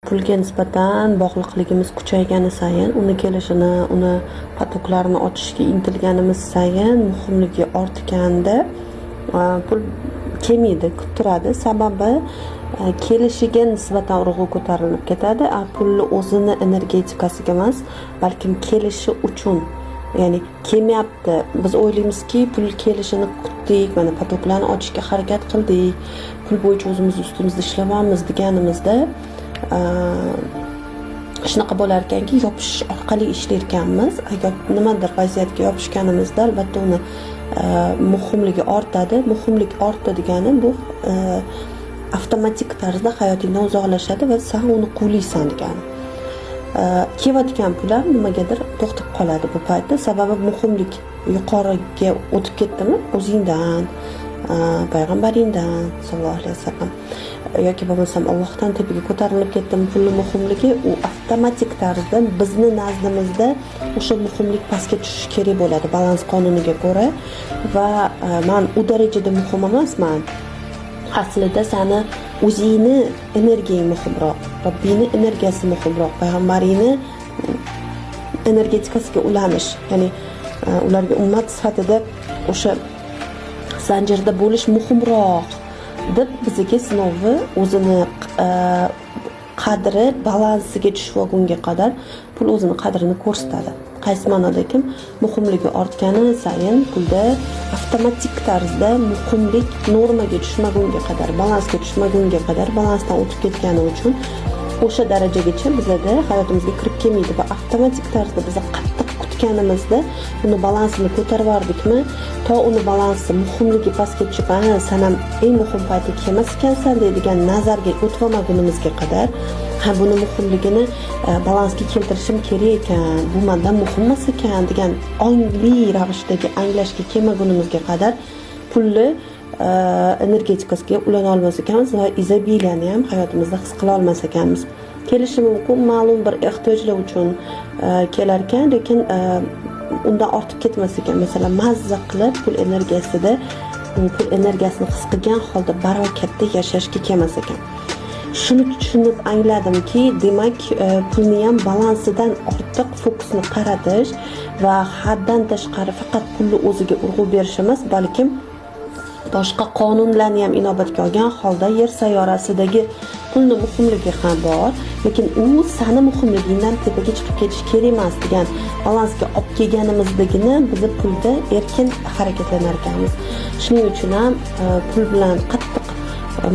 Pulga nisbatan bog'liqligimiz kuchaygani sayin, uni kelishini, uni patoklarini ochishga intilganimiz sayin muhimligi ortganda pul kemaydi, turadi. Sababi kelishiga nisbatan urg'u ko'tarilib ketadi. Pulni o'zini energetikasiga emas, balkim kelishi uchun, ya'ni kelmayapti. Biz o'ylaymizki, pul kelishini kutdik, mana patoklarni ochishga harakat qildik, pul bo'yicha o'zimiz ustimizda ishlayapmiz deganimizda shunaqa bo'lar ekanki, yopish orqali ishlar ekanmiz. Agar nimadir vaziyatga yopishganimizda albatta uni muhimligi ortadi. Muhimlik ortdi degani bu avtomatik tarzda hayotingdan uzoqlashadi va sen uni quvlaysan degani. Kelayotgan pular nimagadir to'xtab qoladi bu paytda. Sababi muhimlik yuqoriga o'tib ketdimi, o'zingdan, payg'ambaringdan sallallohu alayhi vasallam yoki bo'lmasam Allohdan tepaga ko'tarilib ketdimi pulni muhimligi, u avtomatik tarzda bizni nazdimizda o'sha muhimlik pastga tushishi kerak bo'ladi balans qonuniga ko'ra. Va men u darajada muhim emasman. Aslida seni o'zingni energiyang muhimroq, Robbingni energiyasi muhimroq, payg'ambaringni energetikasiga ulanish, ya'ni ularga ummat sifatida o'sha zanjirda bo'lish muhimroq deb bizga sinovi o'zini qadri balansiga tushib olgunga qadar pul o'zini qadrini ko'rsatadi. Qaysi ma'noda kim muhimligi ortgani sayin pulda avtomatik tarzda muhimlik normaga tushmagunga qadar, balansga tushmagunga qadar, balansdan o'tib ketgani uchun o'sha darajagacha bizada hayotimizga kirib kelmaydi va avtomatik tarzda biz qattiq kutganimizda uni balansini ko'tarib yordikmi, to uni balansi muhimligi pastga tushib, sen ham eng muhim paytda kelmas ekansan deydigan nazarga o'tmagunimizga qadar, buni muhimligini balansga keltirishim kerak ekan, bu mendan muhim emas ekan degan ongli ravishdagi anglashga kelmagunimizga qadar pulni energetikasiga ulana olmas ekanmiz va izobiliyani ham hayotimizda his qila olmas ekanmiz. Kelishi mumkin ma'lum bir ehtiyojlar uchun kelar ekan, lekin undan ortib ketmas ekan. Masalan, mazza qilib pul energiyasida pul energiyasini his qilgan holda barokatda yashashga kelmas ekan. Shuni tushunib angladimki, demak pulni ham balansidan ortiq fokusni qaratish va haddan tashqari faqat pulni o'ziga urg'u berish emas, balkim boshqa qonunlarni ham inobatga olgan holda yer sayyorasidagi pulni muhimligi ham bor, lekin u seni muhimligingdan tepaga chiqib ketish kerak emas degan balansga olib kelganimizdagina biz pulda erkin harakatlanar ekanmiz. Shuning uchun ham pul bilan qattiq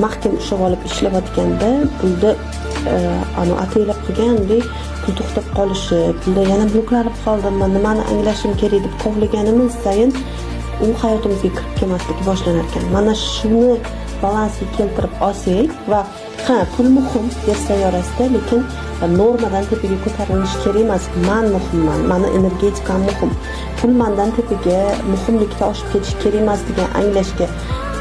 mahkam ushlab olib ishlayotganda pulda ataylab qilgandek pul to'xtab qolishi, pulda yana bloklanib qoldim, nimani anglashim kerak deb tovlaganimiz sayin u hayotimizga kirib kelmasligi boshlanар ekan. Mana shuni balansga keltirib olsak va pul muhim yer sayyorasida, lekin normadan tepaga ko'tarilishi kerak emas. Men muhimman, meni energetikam muhim. Pul mendan tepaga muhimlikda oshib ketishi kerak emas degan anglashga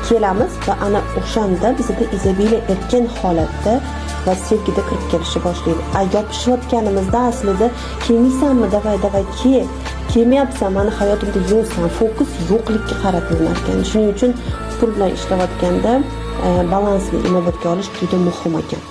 kelamiz va ana o'shanda bizda izobiliya erkin holatda va sevgida kirib kelishni boshlaydi. Yopishayotganimizda aslida kelmaysanmi, davay kelmayapsan, meni hayotimda yo'qsan, fokus yo'qlikka qaratilar ekan. Shuning uchun pul bilan ishlayotganda balansni inobatga olish juda muhim ekan.